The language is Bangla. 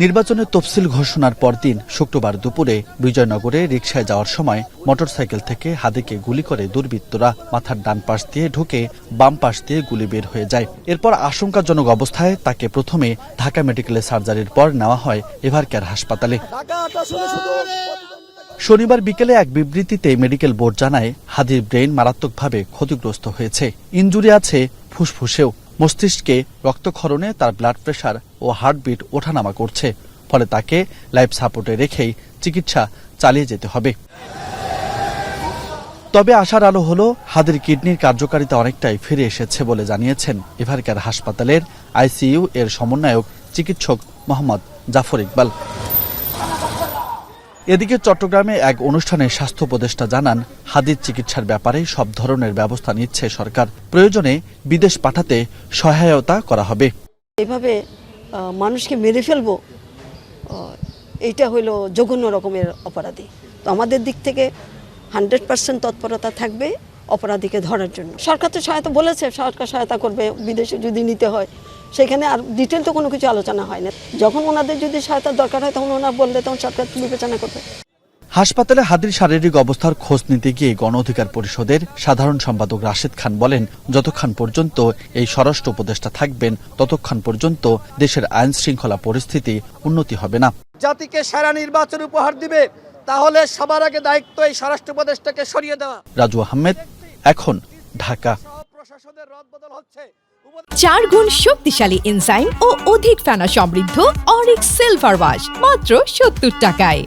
নির্বাচনের তফসিল ঘোষণার পরদিন শুক্রবার দুপুরে বিজয়নগরে রিকশায় যাওয়ার সময় মোটরসাইকেল থেকে হাদিকে গুলি করে দুর্বৃত্তরা। মাথার ডান পাশ দিয়ে ঢুকে বাম পাশ দিয়ে গুলি বের হয়ে যায়। এরপর আশঙ্কাজনক অবস্থায় তাকে প্রথমে ঢাকা মেডিকেল সার্জারির পর নেওয়া হয় এভারকেয়ার হাসপাতালে। শনিবার বিকেলে এক বিবৃতিতে মেডিকেল বোর্ড জানায়, হাদির ব্রেইন মারাত্মকভাবে ক্ষতিগ্রস্ত হয়েছে। ইনজুরি আছে ফুসফুসেও। মস্তিষ্কে রক্তক্ষরণে তার ব্লাড প্রেশার ও হার্টবিট ওঠানামা করছে, ফলে তাকে লাইফ সাপোর্টে রেখেই চিকিৎসা চালিয়ে যেতে হবে। তবে আশার আলো হলো, হাদির কিডনির কার্যকারিতা অনেকটাই ফিরে এসেছে বলে জানিয়েছেন এভারকেয়ার হাসপাতালের আইসিইউ এর সমন্বয়ক চিকিৎসক মোহাম্মদ জাফর ইকবাল। এদিকে চট্টগ্রামে এক অনুষ্ঠানে স্বাস্থ্য উপদেষ্টা জানান, হাদির চিকিৎসার ব্যাপারে সব ধরনের ব্যবস্থা নিচ্ছে সরকার। প্রয়োজনে বিদেশ পাঠাতে সহায়তা করা হবে। এভাবে মানুষকে মেরে ফেলবো, এইটা হইল জঘন্য রকমের অপরাধী। তো আমাদের দিক থেকে 100% তৎপরতা থাকবে অপরাধীকে ধরার জন্য। সরকার তো সহায়তা বলেছে, সরকার সহায়তা করবে বিদেশে যদি নিতে হয়। সেখানে আর ডিটেল তো কোনো কিছু আলোচনা হয় না। যখন ওনাদের যদি সহায়তার দরকার হয় তখন ওনারা বললে তখন সরকার বিবেচনা করবে। হাসপাতালে হাদির শারীরিক অবস্থার খোঁজ নিতে গিয়ে গণ অধিকার পরিষদের সাধারণ সম্পাদক রাশেদ খান বলেন, যতক্ষণ পর্যন্ত এই স্বরাষ্ট্র উপদেষ্টা থাকবেন ততক্ষণ পর্যন্ত দেশের আইন শৃঙ্খলা পরিস্থিতি উন্নতি হবে না। জাতিকে সেরা নির্বাচন উপহার দিবে, তাহলে সবার আগে দায়িত্ব এই স্বরাষ্ট্র উপদেষ্টাকে সরিয়ে দেওয়া। রাজু আহমেদ, এখন, ঢাকা। প্রশাসনের রদবদল হচ্ছে। 4 গুণ শক্তিশালী এনজাইম ও অধিক ফেনা সমৃদ্ধ অরিক সিলভার ওয়াশ মাত্র 70 টাকায়।